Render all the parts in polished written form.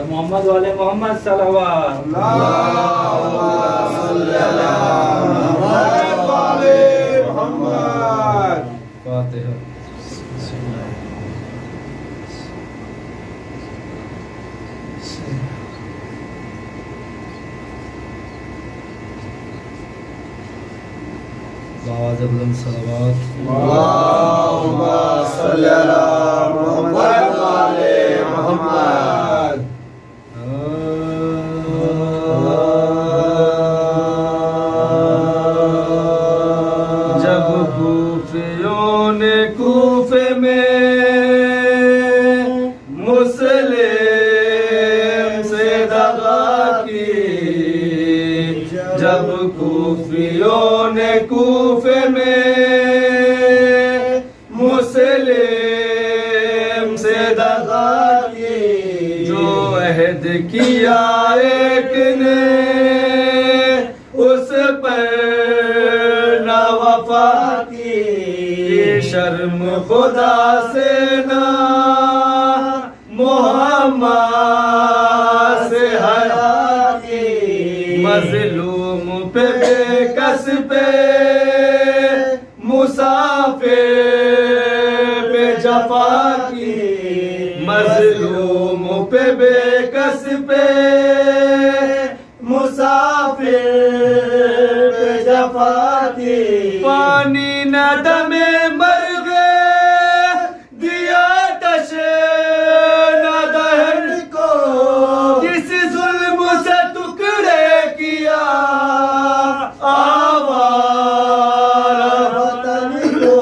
محمد والے محمد صلوات اللہم صلی علی محمد والے محمد. فاتحہ. آواز بلند صلوات. اللہم صلی علی محمد والے محمد. جب کوفیوں نے کوفے میں مسلم سے دغا کی، جب کوفیوں نے کوفے میں مسلم سے دغا کی، جو عہد کیا ایک نے اس پر نہ وفا کی، شرم خدا سے نہ محمد سے حیا کی، مظلوم پہ بے کس پہ مسافر پہ جفا کی، مظلوم پہ بے کس پہ مسافر پہ جفا کی، پانی نہ دمے مرغ دیا تشے نہ دہن کو، کس ظلم سے ٹکڑے کیا آوارہ وطن کو،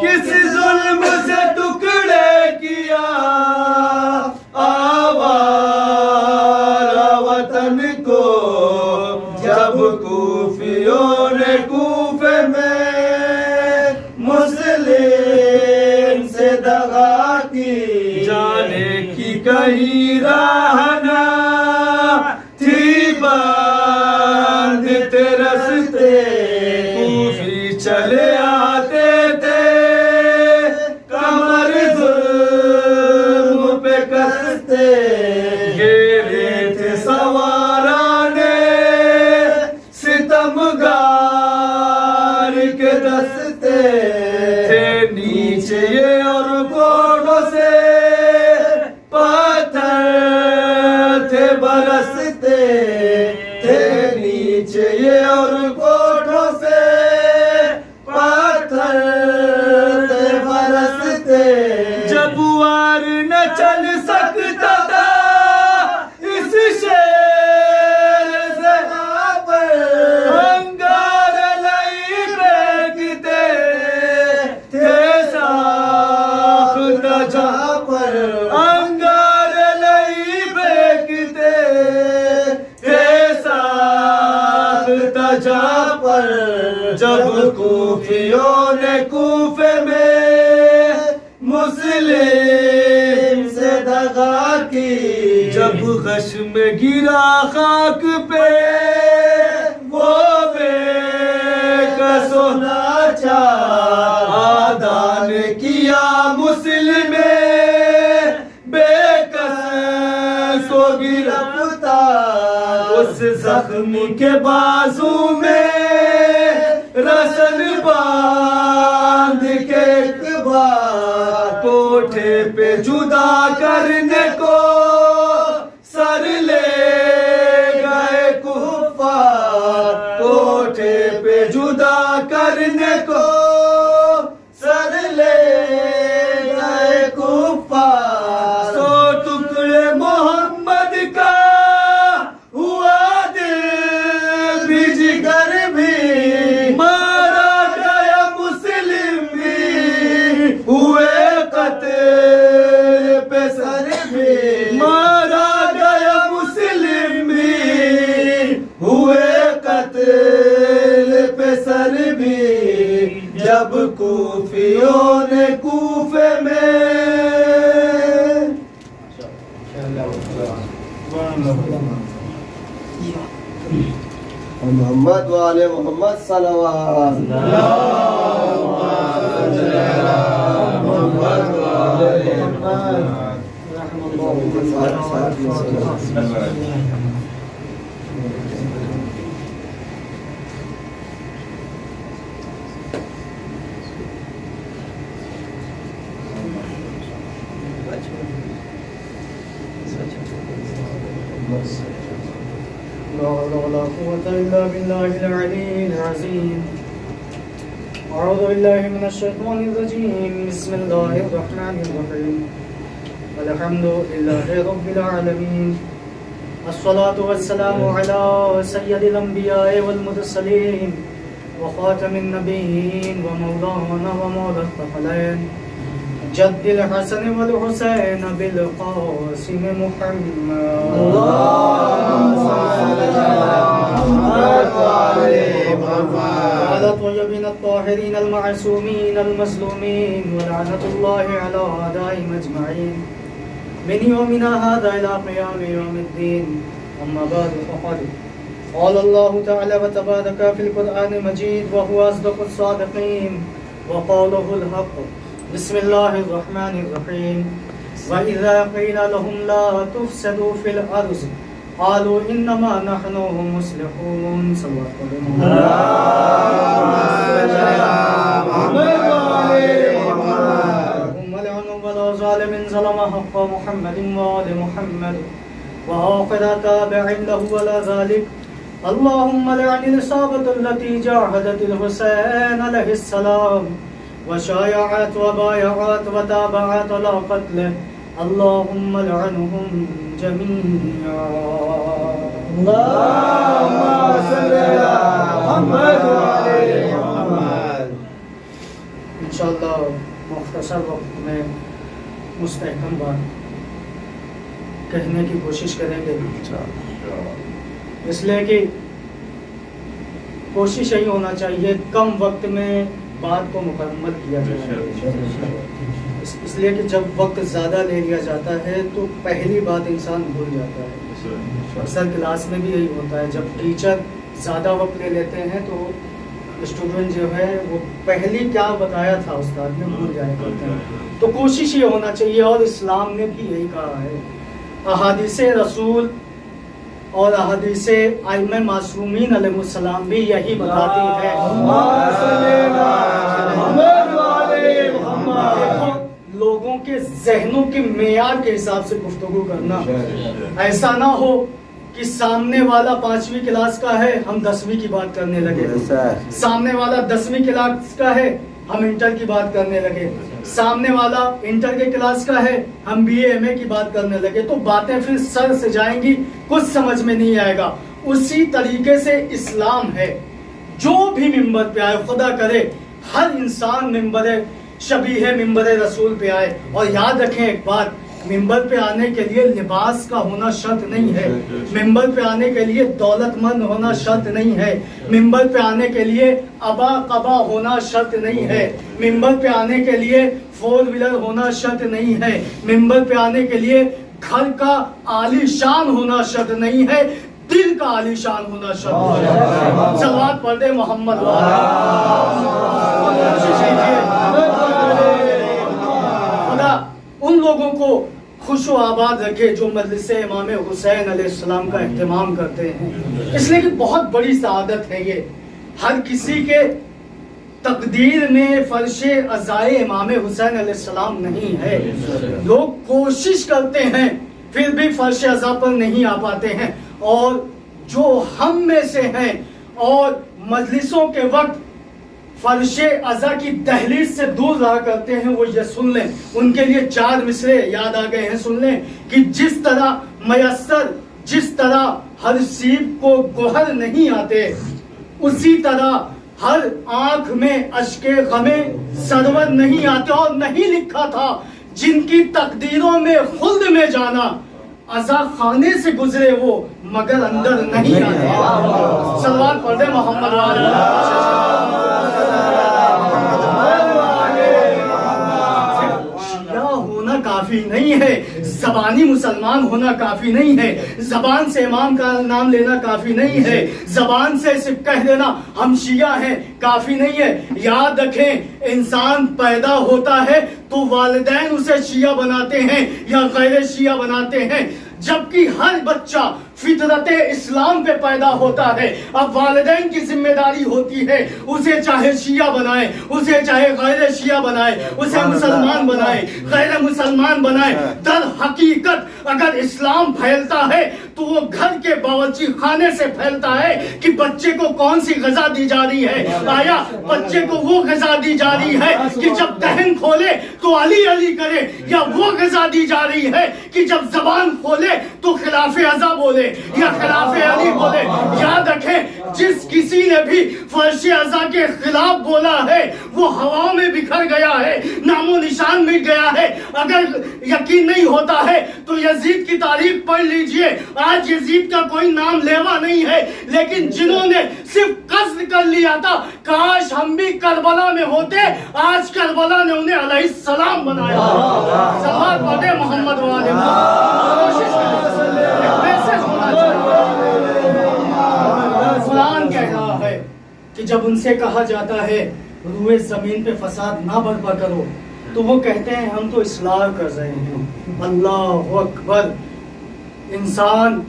کس ظلم سے ٹکڑے کیا آوارہ وطن کو، جب کوفیوں نے کوفے میں مسلم سے دغا کی، جانے کی کہیں راہ نہ تھی بند رستے، کوفی چلے آتے تھے کمر ظلم پہ کستے، گھیرے تھے سوارانے ستمگار کے دستے، تھے نیچے یہ اور گوڑوں سے پتھر تھے برستے، تھے نیچے یہ اور گوڑوں سے پتھر تھے برستے، جب وار نہ چل سکتا تھا اس شیر سے پر، انگار لئی پھینکتے تھے ساختہ جہاں پر، انگار لئی پھینکتے تھے ساختہ جہاں پر، جب کوفیوں نے کوفے میں مسلم سے دغا کی، جب خشم گرا خاک پہ وہ بے کس و لاچار، آدان کیا مسلم بے کس کو گرفتار، اس زخم کے بازو میں رسن باندھ کے ایک بار، کوٹھے پہ جدا کرنے کو سر لے گئے کفار، کوٹھے پہ جدا کرنے کو سر لے گئے کفار، سو ٹکڑے محمد کا ہوا دل بھی جگر بھی، مارا گیا مسلم بھی ہوئے قتل پہ سر بھی، مارا گیا مسلم بھی ہوئے قتل پہ سر بھی، جب کوفیوں نے کوفے میں محمد والے محمد صلوات. اللہم صلی علی محمد والے محمد. لا حول ولا قوة إلا بالله العلي العظيم. أعوذ بالله من الشيطان الرجيم. بسم الله الرحمن الرحيم. الحمد لله رب العالمين. الصلاة والسلام على سيد الأنبياء والمرسلين وخاتم النبيين ومولانا ومولى الثقلين جد الحسن والحسين بالقاسم محمد. اللهم صل على محمد وعلى محمد. على طيبين الطاهرين المعصومين المظلومين ولعنة الله على أعدائهم أجمعين من يومنا هذا إلى قيام يوم الدين. أما بعد فقد قال الله تعالى وتبارك في القرآن المجيد وهو أصدق الصادقين وقوله الحق. بسم الله الرحمن الرحيم. وإذا قيل لهم لا تفسدوا في الأرض قالوا إنما نحن مصلحون. صلى الله عليه وسلم. اللهم لعن ولا ظالم ظلم حق محمد وآل محمد وآخر تابع له ولا ذلك. اللهم لعن الإصابة التي جاهدت الحسين عليه السلام وشايعت وبايعت وتابعت على قتله. اللهم لعنهم جميعا. اللهم صل على محمد وعلى محمد. انشاءاللہ مختصر وقت میں مستحکم بات کہنے کی کوشش کریں گے، اس لیے کہ کوشش یہی ہونا چاہیے کم وقت میں بات کو مکمل کیا جائے. اس لیے کہ جب وقت زیادہ لے لیا جاتا ہے تو پہلی بات انسان بھول جاتا ہے. اکثر کلاس میں بھی یہی ہوتا ہے، جب ٹیچر زیادہ وقت لے لیتے ہیں تو اسٹوڈنٹ جو ہے وہ پہلی کیا بتایا تھا استاد نے بھول جایا کرتے ہیں. تو کوشش یہ ہونا چاہیے، اور اسلام نے بھی یہی کہا ہے. احادیث رسول اور احادیث ائمہ معصومین علیہ السلام بھی یہی بتاتی ہے. لوگوں کے ذہنوں کے معیار کے حساب سے گفتگو کرنا. ایسا نہ ہو کہ سامنے والا 5ویں کلاس کا ہے ہم 10ویں کی بات کرنے لگے، سامنے والا 10ویں کلاس کا ہے ہم انٹر کی بات کرنے لگے، سامنے والا انٹر کے کلاس کا ہے ہم BA MA کی بات کرنے لگے، تو باتیں پھر سر سے جائیں گی، کچھ سمجھ میں نہیں آئے گا. اسی طریقے سے اسلام ہے، جو بھی ممبر پہ آئے خدا کرے ہر انسان ممبر شبیہ ممبر رسول پہ آئے. اور یاد رکھیں ایک بات، ممبر پہ آنے کے لیے لباس کا ہونا شرط نہیں ہے، ممبر پہ آنے کے لیے دولت مند ہونا شرط نہیں ہے، ممبر پہ آنے کے لیے ابا قبا ہونا شرط نہیں ہے، ممبر پہ آنے کے لیے 4 ویلر ہونا شرط نہیں ہے، ممبر پہ آنے کے لیے گھر کا عالی شان ہونا شرط نہیں ہے، دل کا عالی شان ہونا شرط ہے. صلوات پڑھ دے محمد خدا ان لوگوں کو خوش و آباد رکھے جو مجلس امام حسین علیہ السلام کا اہتمام کرتے ہیں. اس لیے کہ بہت بڑی سعادت ہے یہ، ہر کسی کے تقدیر میں فرش عزائے امام حسین علیہ السلام نہیں ہے. لوگ کوشش کرتے ہیں پھر بھی فرش عزا پر نہیں آ پاتے ہیں. اور جو ہم میں سے ہیں اور مجلسوں کے وقت فرش عزا کی دہلیز سے دور رہا کرتے ہیں وہ یہ سن لیں، ان کے لیے 4 مصرے یاد آ گئے ہیں، سن لیں کہ جس طرح میسر جس طرح ہر سیب کو گوہر نہیں آتے، اسی طرح ہر آنکھ میں اشک غم سرور نہیں آتے. اور نہیں لکھا تھا جن کی تقدیروں میں خلد میں جانا، عزا خانے سے گزرے وہ مگر اندر نہیں آتے. صلوات پڑھ دے محمد ہونا کافی نہیں ہے، زبانی مسلمان ہونا کافی نہیں ہے، زبان سے امام کا نام لینا کافی نہیں ہے، زبان سے صرف کہہ دینا ہم شیعہ ہیں کافی نہیں ہے۔ یاد رکھیں انسان پیدا ہوتا ہے تو والدین اسے شیعہ بناتے ہیں یا غیر شیعہ بناتے ہیں، جبکہ ہر بچہ فطرت اسلام پہ پیدا ہوتا ہے۔ اب والدین کی ذمہ داری ہوتی ہے اسے چاہے شیعہ بنائے، اسے چاہے غیر شیعہ بنائے، اسے مسلمان بنائے، غیر مسلمان بنائے۔ در حقیقت اگر اسلام پھیلتا ہے تو وہ گھر کے باورچی خانے سے پھیلتا ہے کہ بچے کو کون سی غذا دی جا رہی ہے۔ آیا بچے کو وہ غذا دی جا رہی ہے کہ جب دہن کھولے تو علی علی کرے، یا وہ غذا دی جا رہی ہے کہ جب زبان کھولے تو خلاف ازا بولے یا خلاف علی بولے؟ یاد رکھیں جس کسی نے بھی فرش ازا کے خلاف بولا ہے وہ ہوا میں بکھر گیا ہے، نام و نشان مٹ گیا ہے۔ اگر یقین نہیں ہوتا ہے تو یزید کی تاریخ پڑھ لیجئے، آج یزید کا کوئی نام لیوا نہیں ہے، لیکن جنہوں نے صرف قصد کر لیا تھا کاش ہم بھی کربلا میں ہوتے، آج کربلا نے انہیں علیہ السلام بنایا۔ صلوات پڑھے محمد والے قرآن کہہ رہا ہے کہ جب ان سے کہا جاتا ہے روئے زمین پہ فساد نہ برپا کرو تو وہ کہتے ہیں ہم تو اصلاح کر رہے ہیں۔ اللہ اکبر! انسان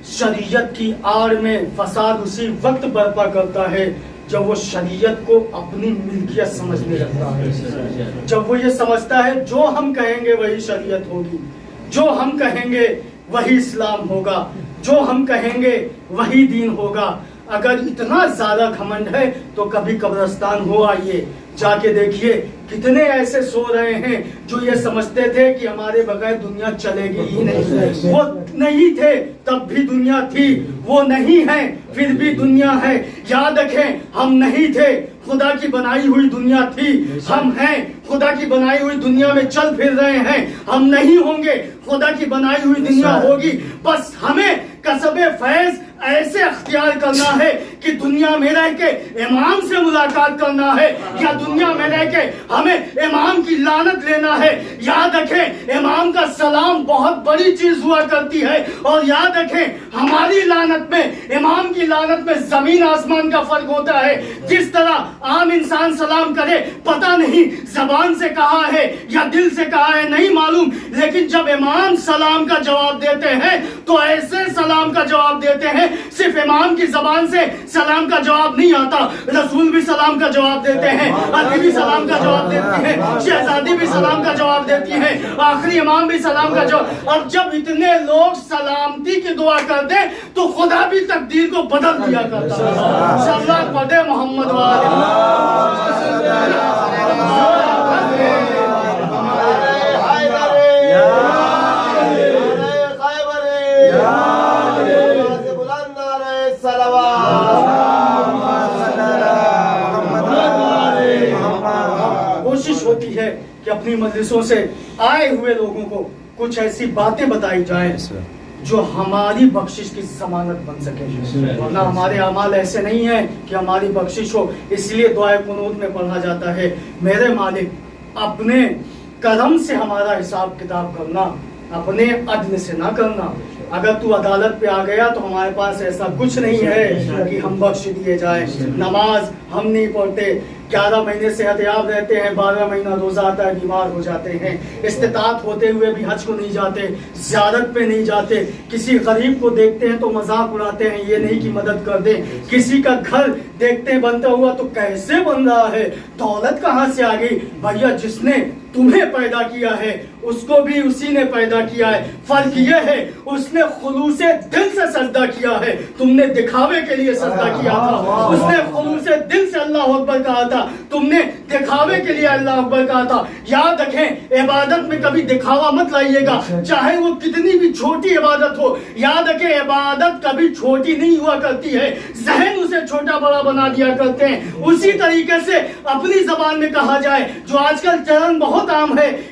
شریعت کی آڑ میں فساد اسی وقت برپا کرتا ہے جب وہ شریعت کو اپنی ملکیت سمجھنے لگتا ہے، جب وہ یہ سمجھتا ہے جو ہم کہیں گے وہی شریعت ہوگی، جو ہم کہیں گے وہی اسلام ہوگا، جو ہم کہیں گے وہی دین ہوگا۔ اگر اتنا زیادہ گھمنڈ ہے تو کبھی قبرستان ہو آئیے، جا کے دیکھیے کتنے ایسے سو رہے ہیں جو یہ سمجھتے تھے کہ ہمارے بغیر دنیا چلے گی ہی نہیں۔ وہ نہیں تھے تب بھی دنیا تھی، وہ نہیں ہیں پھر بھی دنیا ہے۔ یاد رکھیں ہم نہیں تھے، خدا کی بنائی ہوئی دنیا تھی، ہم ہیں خدا کی بنائی ہوئی دنیا میں چل پھر رہے ہیں، ہم نہیں ہوں گے خدا کی بنائی ہوئی دنیا ہوگی۔ بس ہمیں کسب فیض ایسے اختیار کرنا ہے کہ دنیا میں رہ کے امام سے ملاقات کرنا ہے، یا دنیا میں رہ کے ہمیں امام کی لعنت لینا ہے۔ یاد رکھیں امام کا سلام بہت بڑی چیز ہوا کرتی ہے، اور یاد رکھیں ہماری لعنت میں امام کی لعنت میں زمین آسمان کا فرق ہوتا ہے۔ جس طرح عام انسان سلام کرے پتہ نہیں زبان سے کہا ہے یا دل سے کہا ہے نہیں معلوم، لیکن جب امام سلام کا جواب دیتے ہیں تو ایسے سلام کا جواب دیتے ہیں صرف امام کی زبان سے سلام کا جواب نہیں آتا، رسول بھی سلام کا جواب دیتے ہیں، علی بھی سلام کا جواب دیتی ہے، شہزادی بھی سلام کا جواب دیتی ہے، آخری امام بھی سلام کا جواب۔ اور جب اتنے لوگ سلامتی کی دعا کرتے تو خدا بھی تقدیر کو بدل دیا کرتا ہے۔ صلوات پڑھے محمد والے۔ کوشش ہوتی ہے کہ اپنی مجلسوں سے آئے ہوئے لوگوں کو کچھ ایسی باتیں بتائی جائیں جو ہماری بخشش کی ضمانت بن سکے، ورنہ ہمارے اعمال ایسے نہیں ہیں کہ ہماری بخشش ہو۔ اس لیے دعائے قنوت میں پڑھا جاتا ہے میرے مالک اپنے کرم سے ہمارا حساب کتاب کرنا، اپنے عدل سے نہ کرنا۔ اگر تو عدالت پہ آ گیا تو ہمارے پاس ایسا کچھ نہیں ہے کہ ہم بخش دیے جائیں۔ نماز ہم نہیں پڑھتے، 11 مہینے صحت یاب رہتے ہیں، 12 مہینہ روزہ آتا ہے بیمار ہو جاتے ہیں، استطاعت ہوتے ہوئے بھی حج کو نہیں جاتے، زیارت پہ نہیں جاتے، کسی غریب کو دیکھتے ہیں تو مذاق اڑاتے ہیں، یہ نہیں کہ مدد کر دیں، کسی کا گھر دیکھتے ہیں بنتا ہوا تو کیسے بن رہا ہے، دولت کہاں سے آ گئی؟ بھیا جس نے تمہیں پیدا کیا ہے اس کو بھی اسی نے پیدا کیا ہے، فرق یہ ہے اس نے خلوص دل سے سجدہ کیا ہے، تم نے دکھاوے کے لیے سجدہ کیا تھا۔ اس نے خلوص دل سے اللہ اکبر کہا تھا، تم نے دکھاوے کے لیے اللہ اکبر کہا تھا۔ یاد رکھیں عبادت میں کبھی دکھاوا مت لائیے گا، چاہے وہ کتنی بھی چھوٹی عبادت ہو۔ یاد رکھیں عبادت کبھی چھوٹی نہیں ہوا کرتی ہے، ذہن اسے چھوٹا بڑا بنا دیا کرتے ہیں۔ اسی طریقے سے اپنی زبان میں کہا جائے، جو آج کل چلن بہت عام ہے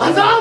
1000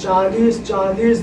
40-40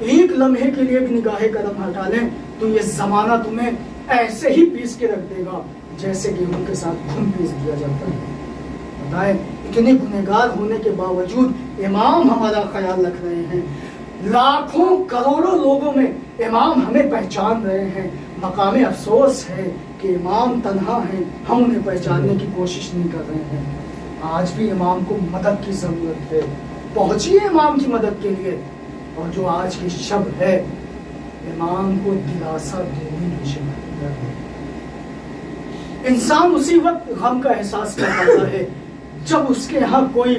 ایک لمحے کے لیے بھی نگاہ کرم ہٹا لیں تو یہ زمانہ تمہیں ایسے ہی پیس کے رکھ دے گا جیسے گیہوں کے ساتھ گھن پیس دیا جاتا ہے. بتائیں اتنے گنہگار ہونے کے باوجود امام ہمارا خیال رکھ رہے ہیں. لاکھوں کروڑوں لوگوں میں امام ہمیں پہچان رہے ہیں. مقام افسوس ہے کہ امام تنہا ہیں, ہم انہیں پہچاننے کی کوشش نہیں کر رہے ہیں. آج بھی امام کو مدد کی ضرورت ہے. پہنچیے امام کی مدد کے لیے. اور جو آج کی شب ہے امام کو دلاسا دینے کی شب ہے. انسان اسی وقت غم کا احساس کر پاتا ہے جب اس کے یہاں کوئی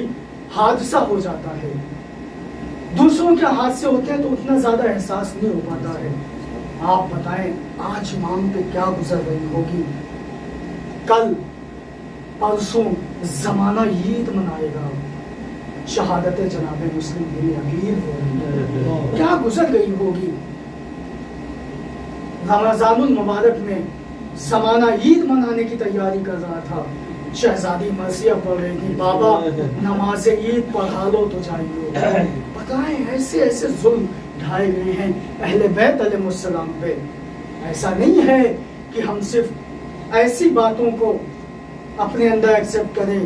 حادثہ ہو جاتا ہے. دوسروں کے حادثے ہوتے ہیں تو اتنا زیادہ احساس نہیں ہو پاتا ہے. آپ بتائیں آج امام پہ کیا گزر رہی ہوگی. کل پرسوں زمانہ عید منائے گا, شہادت جناب مسلم بن عقیل ہو رہی ہے, کیا گزر گئی ہوگی. رمضان المبارک میں زمانہ عید منانے کی تیاری کر رہا تھا. شہزادی مرثیہ پڑھ رہی تھی, بابا نماز عید پڑھا لو تو جائیے. بتائیں ایسے ایسے ظلم ڈھائے گئے ہیں اہل بیت علیہ السلام پہ. ایسا نہیں ہے کہ ہم صرف ایسی باتوں کو اپنے اندر ایکسپٹ کریں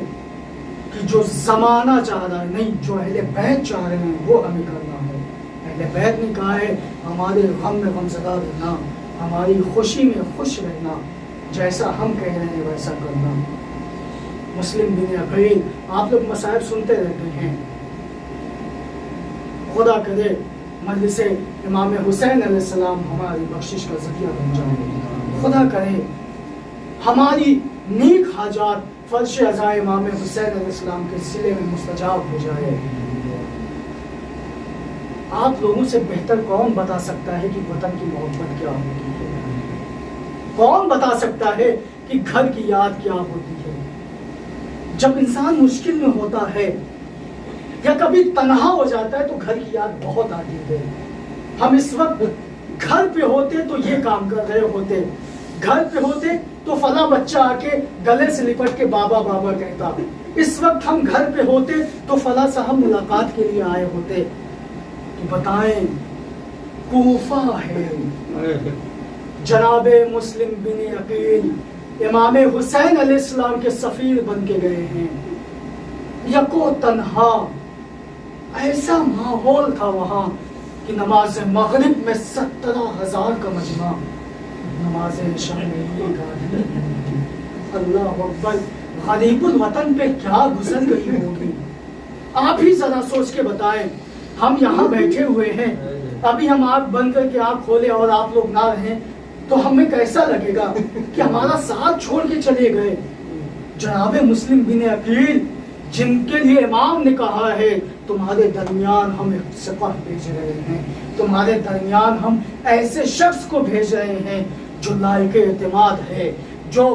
کہ جو زمانہ چاہ رہا ہے, نہیں, جو اہل بیت چاہ رہے ہیں وہ ہمیں کرنا ہے. اہل بیت نے کہا ہے ہمارے غم میں غمزدہ رہنا, ہماری خوشی میں خوش رہنا, جیسا ہم کہہ رہے ہیں ویسا کرنا. مسلم بن عقیل, آپ لوگ مصائب سنتے رہتے ہیں, خدا کرے مجلس امام حسین علیہ السلام ہماری بخشش کا ذریعہ بن جائے. خدا کرے ہماری نیک حاجات فرش عزائے امام حسین علیہ السلام کے صلے میں مستجاب ہو جائے. آپ لوگوں سے بہتر کون بتا سکتا ہے کہ وطن کی محبت کیا ہوتی ہے؟ کون بتا سکتا ہے کہ گھر کی یاد کیا ہوتی ہے؟ جب انسان مشکل میں ہوتا ہے یا کبھی تنہا ہو جاتا ہے تو گھر کی یاد بہت آتی ہے. ہم اس وقت گھر پہ ہوتے تو یہ کام کر رہے ہوتے, گھر پہ ہوتے تو فلاں بچہ آ کے گلے سے لپٹ کے بابا بابا کہتا. اس وقت ہم گھر پہ ہوتے تو فلاں صاحب ملاقات کے لیے آئے ہوتے. تو بتائیں کوفہ ہے, جناب مسلم بن عقیل امام حسین علیہ السلام کے سفیر بن کے گئے ہیں. یکو تنہا ایسا ماحول تھا وہاں کہ نماز مغرب میں 17,000 کا مجمع, نماز عشاء میں ایک آدمی. اللہ اکبر, غریب الوطن پہ کیا گزر گئی ہوگی. آپ ہی ذرا سوچ کے بتائیں, ہم یہاں بیٹھے ہوئے ہیں, ابھی ہم آنکھ بند کر کے آنکھ کھولے اور آپ لوگ نہ رہیں تو ہمیں کیسا لگے گا کہ ہمارا ساتھ چھوڑ کے چلے گئے. جناب مسلم بن عقیل جن کے لیے امام نے کہا ہے تمہارے درمیان ہم ایک سپاہ بھیج رہے ہیں, تمہارے درمیان ہم ایسے شخص کو بھیج رہے ہیں جو لائق اعتماد ہے, جو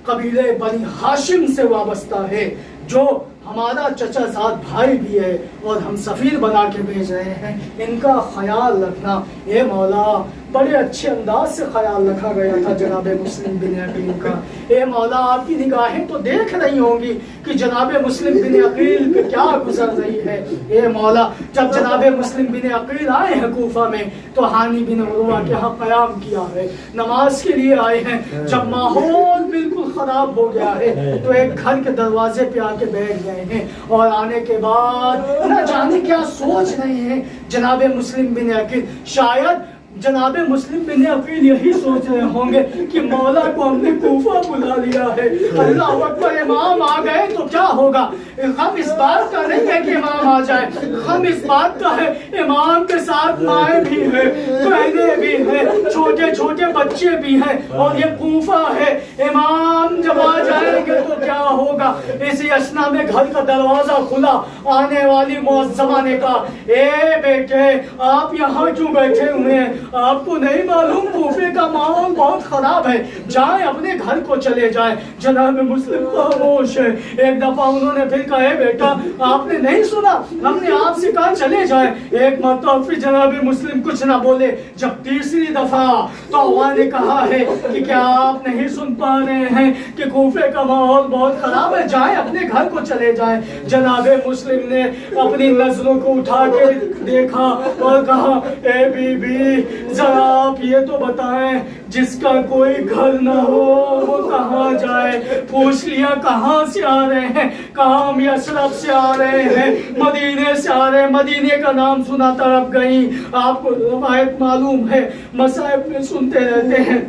قبیلے بنی ہاشم سے وابستہ ہے, جو ہمارا چچا زاد بھائی بھی ہے اور ہم سفیر بنا کے بھیج رہے ہیں. ان کا خیال رکھنا. اے مولا, بڑے اچھے انداز سے خیال رکھا گیا تھا جناب مسلم بن عقیل کا. اے مولا, آپ کی نگاہیں تو دیکھ رہی ہوں گی کہ جناب مسلم بن عقیل پہ کیا گزر رہی ہے. اے مولا, جب جناب مسلم بن عقیل آئے ہیں کوفہ میں تو ہانی بن عروہ کے ہاں قیام کیا ہے, نماز کے لیے آئے ہیں. جب ماحول بالکل خراب ہو گیا ہے تو ایک گھر کے دروازے پہ آ کے بیٹھ گئے ہیں اور آنے کے بعد نہ جانے کیا سوچ رہے ہیں جناب مسلم بن عقیل. شاید جناب مسلم بن عقیل یہی سوچ رہے ہوں گے کہ مولا کو ہم نے کوفہ بلا لیا ہے, اللہ اکبر, امام آ گئے تو کیا ہوگا. غم اس بات کا نہیں ہے کہ امام آ جائے, غم اس بات کا ہے امام کے ساتھ مائیں بھی ہیں, بہنیں بھی ہیں, چھوٹے چھوٹے بچے بھی ہیں اور یہ کوفہ ہے. امام جب آ جائیں گے تو کیا ہوگا. اسی اسنا میں گھر کا دروازہ کھلا, آنے والی معظمہ نے کہا اے بیٹے آپ یہاں کیوں بیٹھے ہوئے ہیں, آپ کو نہیں معلوم کوفے کا ماحول بہت خراب ہے, جائیں اپنے گھر کو چلے جائیں. جناب مسلم خاموش ہے. ایک دفعہ انہوں نے پھر کہا, بیٹا آپ نے نہیں سنا, ہم نے آپ سے کہا چلے جائیں. ایک مرتبہ پھر جناب مسلم کچھ نہ بولے. جب تیسری دفعہ تو عوام نے کہا ہے کہ کیا آپ نہیں سن پا رہے ہیں کہ کوفے کا ماحول بہت خراب ہے, جائیں اپنے گھر کو چلے جائیں. جناب مسلم نے اپنی نظروں کو اٹھا کے دیکھا اور کہا, اے بی بی ذرا آپ یہ تو بتائیں جس کا کوئی گھر نہ ہو وہ کہاں جائے. پوچھ لیا کہاں سے آ رہے ہیں, کہاں ہم یثرب سے آ رہے ہیں, مدینے سے آ رہے ہیں. مدینے کا نام سنا طرف گئی. آپ کو روایت معلوم ہے, مصائب میں سنتے رہتے ہیں,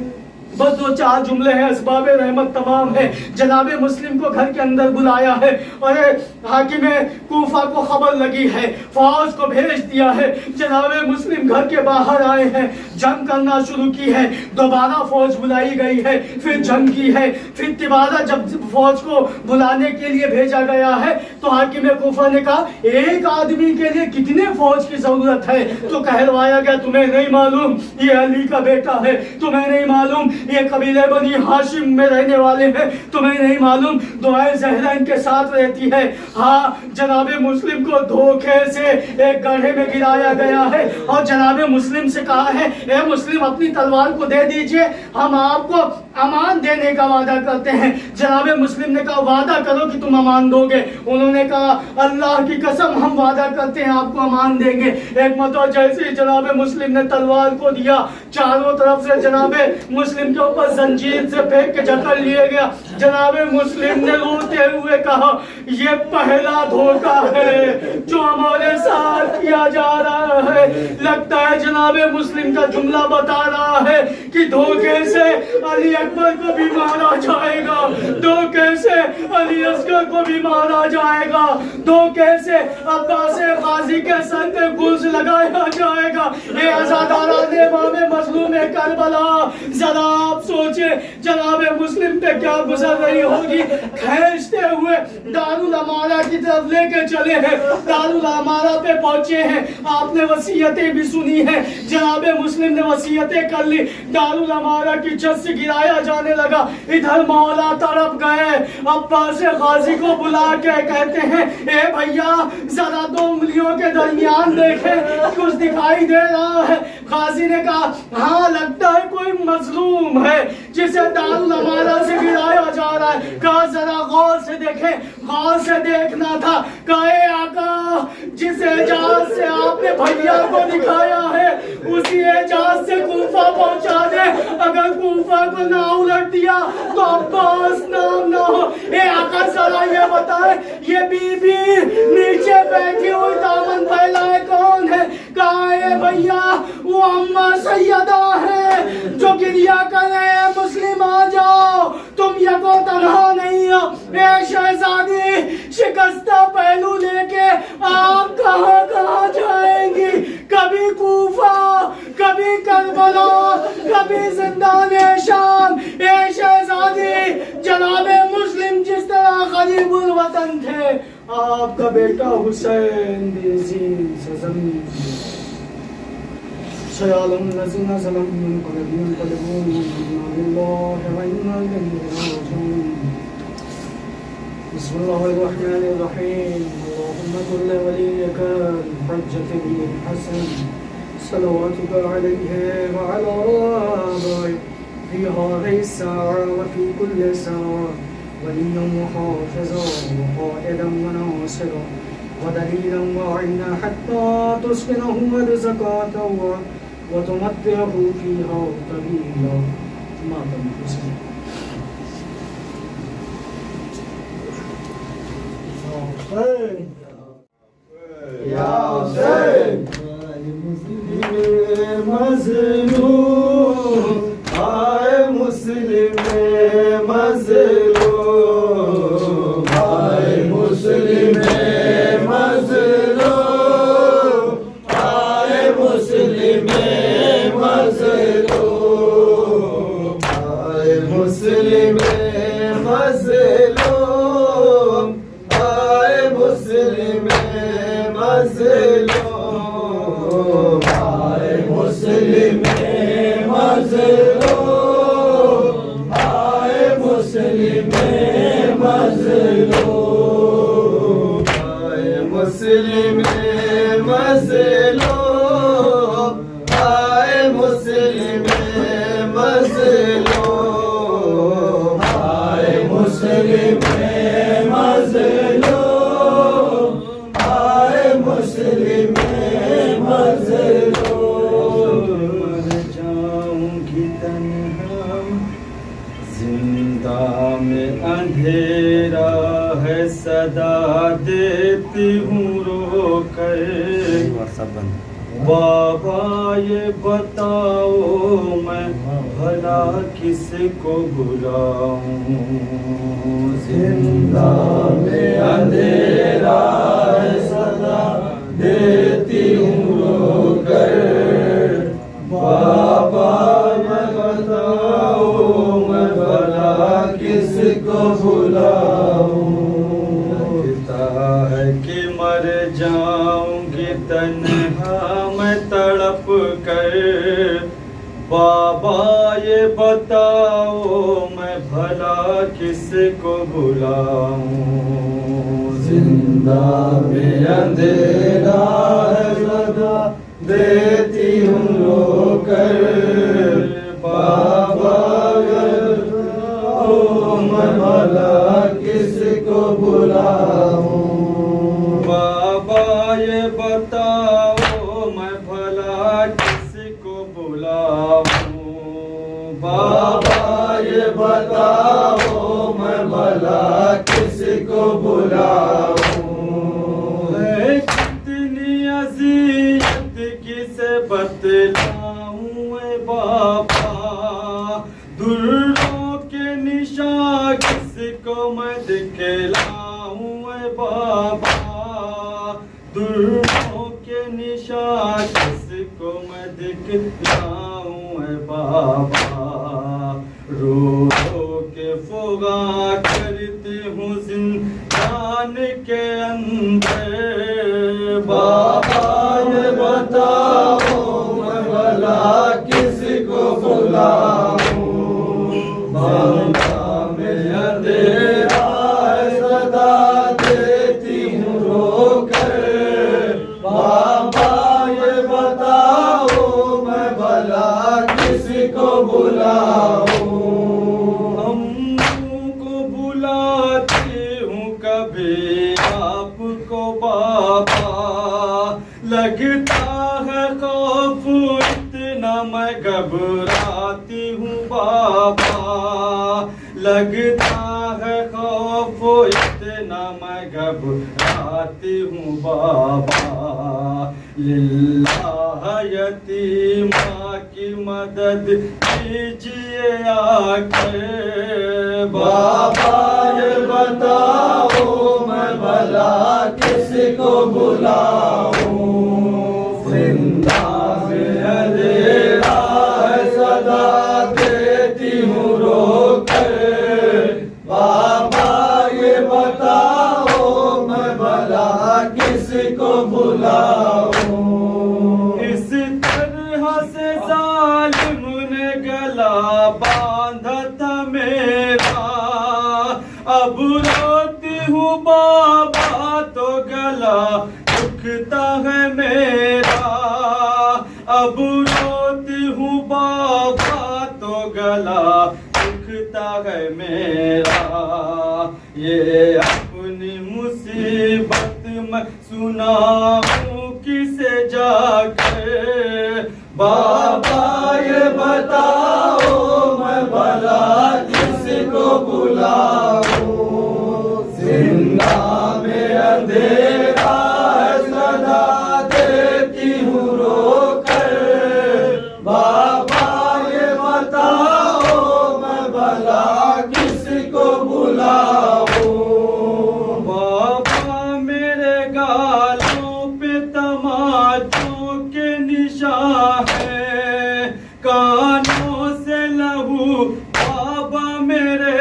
بس دو چار جملے ہیں, اسباب رحمت تمام ہے. جناب مسلم کو گھر کے اندر بلایا ہے اور حاکم کوفہ کو خبر لگی ہے, فوج کو بھیج دیا ہے. جناب مسلم گھر کے باہر آئے ہیں, جنگ کرنا شروع کی ہے. دوبارہ فوج بلائی گئی ہے, پھر جنگ کی ہے. پھر دوبارہ جب فوج کو بلانے کے لیے بھیجا گیا ہے تو حاکم کوفہ نے کہا, ایک آدمی کے لیے کتنے فوج کی ضرورت ہے؟ تو کہلوایا گیا, تمہیں نہیں معلوم یہ علی کا بیٹا ہے, تمہیں نہیں معلوم یہ قبیلے بنی ہاشم میں رہنے والے ہیں, تمہیں نہیں معلوم دعائے زہرا ان کے ساتھ رہتی ہے. ہاں, جناب مسلم کو دھوکے سے ایک گڑھے میں گرایا گیا ہے اور جناب مسلم سے کہا ہے, اے مسلم اپنی تلوار کو دے دیجئے, ہم آپ کو امان دینے کا وعدہ کرتے ہیں. جناب مسلم نے کہا, وعدہ کرو کہ تم امان دو گے. انہوں نے کہا, اللہ کی قسم ہم وعدہ کرتے ہیں آپ کو امان دیں گے. ایک مرتبہ جیسے ہی جناب مسلم نے تلوار کو دیا, چاروں طرف سے جناب مسلم کے اوپر زنجیر سے پھینک کے جکڑ لیے گیا. جناب مسلم نے روتے ہوئے کہا, یہ پہلا دھوکہ ہے جو ہمارے ساتھ کیا جا رہا ہے. لگتا ہے جناب مسلم کا جملہ بتا رہا ہے کہ دھوکے سے علی اکبر کو بھی مارا جائے گا, دھوکے سے علی اصغر کو بھی مارا جائے گا, دھوکے سے عباس غازی کے سر پہ گلز لگایا جائے گا. اے عزاداران امام مظلوم کربلا, ذرا آپ سوچے جناب مسلم پہ کیا گزر رہی ہوگی. کھینچتے ہوئے دارالامارہ کی طرف لے کے چلے ہیں, دارالامارہ پہ پہنچے ہیں. آپ نے وصیتیں بھی سنی ہیں, جناب مسلم نے وصیتیں کر لی. دارالامارہ کی چھت سے گرایا جانے لگا. ادھر مولا طرف گئے, عباس غازی کو بلا کے کہتے ہیں, اے بھیا ذرا دو انگلیوں کے درمیان دیکھیں کچھ دکھائی دے رہا ہے. غازی نے کہا, ہاں لگتا ہے کوئی مظلوم ہے جسے دارالامارہ سے گرایا جا رہا ہے. کہا ذرا غور سے دیکھیں. غور سے دیکھنا تھا. کہا, اے آقا جس اعجاز سے آپ نے بھیا کو دکھایا ہے اسی اعجاز سے کوفہ پہنچا دے. اگر کوفہ کو نہ الٹ دیا تو عباس نام نہ ہو. اے آقا ذرا یہ بتائیں یہ بی بی نیچے بیٹھی ہوئی دامن پھیلائے کون ہے؟ کہا, اے بھیا وہ اماں سیدہ ہے جو گریا کر رہے ہیں, مسلم آ جاؤ, تم یکو تنہا نہیں ہو. اے شہزادی شکستہ پہلو لے کے آپ کہاں کہاں جائیں گی؟ کبھی کوفہ, کبھی کربلا, کبھی زندان شام. اے شہزادی جناب مسلم جس طرح غریب الوطن تھے, آپ کا بیٹا حسین بھی زین سے زمین سيعلم الذين ظلموا منكم ينقلبون إنا لله وإنا إليه راجعون. بسم الله الرحمن الرحيم. اللهم كن لوليك الحجة بن الحسن صلواتك عليه وعلى آبائه في هذه الساعة وفي كل ساعة وليا وحافظا وقائدا وناصرا ودليلا وعينا حتى تسكنه رزقا وتمتعه فيها طويلا. ما تنقص یا حسین مظلوم آئے مسلم مظلوم آئے مسلم مظلوم آئے مسلم مظلوم آئے مسلم مظلوم آئے مسلم مظلوم آئے مسلم مسلم مظلوم آئے مسلم مظلوم آئے مسلم مظلوم آئے مسلم مظلوم مر جاؤں گی تنہا زندہ میں اندھیرا ہے صدا دیتی ہوں رو کر بابا یہ بتاؤ میں بھلا کس کو بلاؤں زندہ میں اندھیرا ہے صدا دیتی ہوں رو کر بابا یہ بتاؤ میں بھلا کس کو بلاؤں لگتا ہے کہ مر جاؤں گی تنہا میں تڑپ کر بابا یہ بتاؤ میں بھلا کس کو بلاؤں زندہ میں اندھیرا ہے صدا دیتی ہوں رو کر بابا یہ بتاؤ میں بھلا کس کو بلاؤں بابا یہ بتاؤ میں بھلا کس کو بلاؤں بابا یہ بتاؤ میں بھلا کس کو بلاؤں کتنی اذیت کسے بتلاؤں اے بابا دروں کے نشان کس کو میں دکھلاؤں اے بابا دروں کے نشان کس کو میں دکھلاؤں اے بابا رو رو کے فغاں کرتی ہوں زندان کے اندر بابا یہ بتاؤ میں بھلا کس کو بلاؤں بابا میں اندھیرا ہے صدا دیتی ہوں رو کر بابا یہ بتاؤ میں بھلا کس کو بلاؤں ہم کو بلاتی ہوں کبھی آپ کو بابا لگتا ہے خوف اتنا میں گھبراتی ہوں بابا لگتا ہے خوف اتنا میں گھبراتی ہوں بابا للہ یتیمہ کی مدد کیجیے آ کر بابا یہ بتاؤ میں بھلا کس کو بلاؤں زندہ میں اندھیرا ہے صدا دیتی ہوں رو کر بابا یہ بتاؤ میں بھلا کس کو بلاؤں اس طرح سے ظالم نے گلا باندھا تھا میرا اب روتی ہوں بابا تو گلا دکھتا ہے میرا اب روتی ہوں بابا تو گلا دکھتا ہے میرا یہ اپنی مصیبت میں سناؤں کسے جا کر بابا یہ بتاؤ میں بھلا کس کو بلاؤں زندہ میں اندھیرا ہے صدا دیتی ہوں رو کر بابا یہ بتاؤ میں بھلا کس کو بلاؤں بابا میرے گالوں پہ تماچوں کے نشان ہے کانوں سے لہو بابا میرے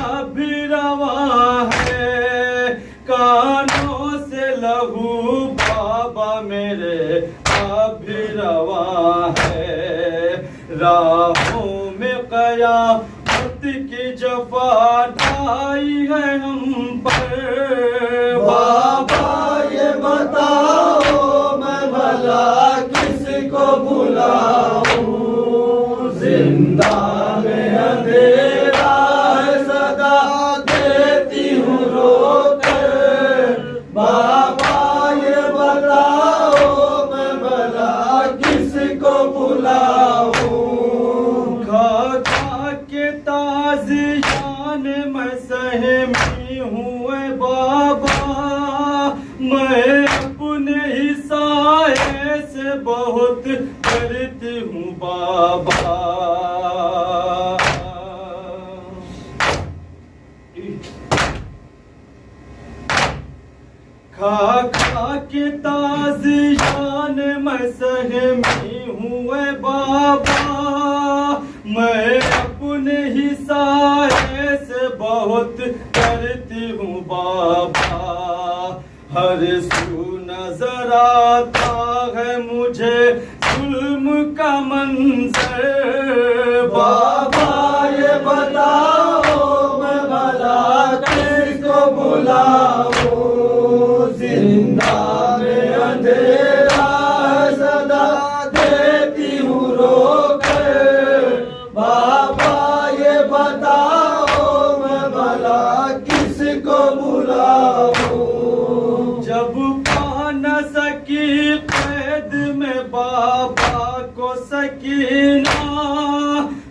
اب رواں ہے کانوں سے لہو بابا میرے اب رواں ہے راہوں میں قیامت کی جفا ڈھائی ہے ہم پر بابا یہ بتاؤ میں بھلا کس کو بلاؤں، زندہ میں اندھیرا ہے صدا دیتی ہوں رو کر، بابا یہ بتاؤ میں بھلا کس کو بلاؤں، کھا کھا کے تازیان میں سہمی ہوں اے بابا، میں اپنے ہی سائے سے بہت ڈرتی ہوں بابا، کھا کھا کے تازیان میں سہمی ہوں اے بابا، میں اپنے ہی سائے سے بہت ڈرتی ہوں بابا، ہر سو نظر آتا ہے مجھے ظلم کا منظر، بابا یہ بتاؤ میں بھلا کس کو بلاؤں، زندہ میں اندھیرا ہے صدا دیتی ہوں رو کر، بابا یہ بتاؤ میں بھلا کس کو بلاؤں، جب پا نہ سکی قید میں بابا کو سکینہ،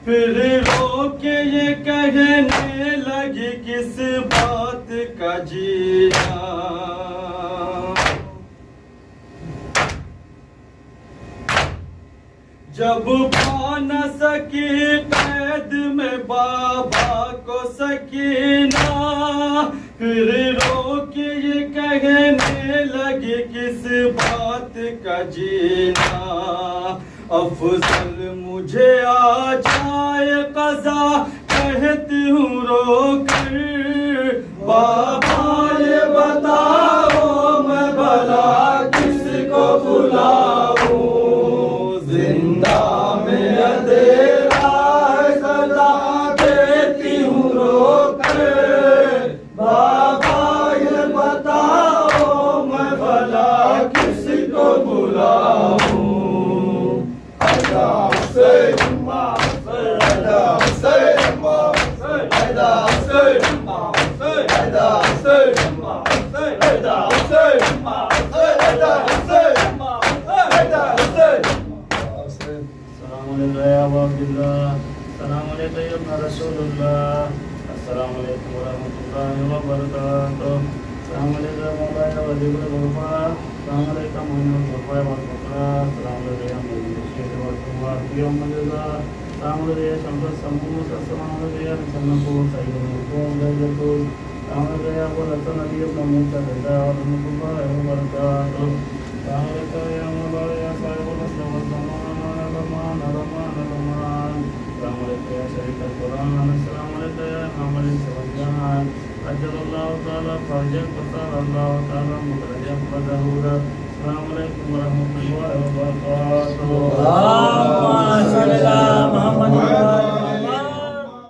پھر رو کے یہ کہنے لگی کس بات کا جینا، جب پا نہ سکی قید میں بابا کو سکینہ، پھر رو کے یہ کہنے لگی کس بات کا جینا، افضل مجھے آ جائے قضا کہتی ہوں رو کر، بابا یہ بتاؤ میں بھلا کس کو بلاؤں، زندہ میں اندھیرا ہے صدا دیتی ہوں رو کر، بابا یہ بتاؤ میں بھلا کس کو بلاؤں، ادا حسین ادا حسین ادا حسین ادا حسین ادا حسین ادا حسین ادا حسین. السلام علیکم یا ابا عبداللہ، السلام علیکم یا ابن رسول اللہ، السلام علیکم ورحمۃ اللہ وبرکاتہ، السلام علیکم مولانا وزیر الغرفہ، السلام علیکم محمد الغرفہ والفقرہ، السلام علیکم مجید الشیخ والقمار یوم مجزا، السلام علیکم شمس السموس، السلام علیکم سنکو سعید المقوم درجتوز، السلام علیکم ابو الحسن علی ابن موسیٰ رضا ورحمۃ اللہ وبرکاتہ، السلام علیکم یا مولانا یا صاحب الاسلام والزمان، رمان رمان رمان، السلام علیکم یا شریف القرآن، السلام علیکم یا حامل السبجان، اجل اللہ تعالی فرجک وصال اللہ تعالی مدرجک وظہورا، السلام علیکم ورحمۃ اللہ وبرکاتہ. اللهم صل على محمد وعلى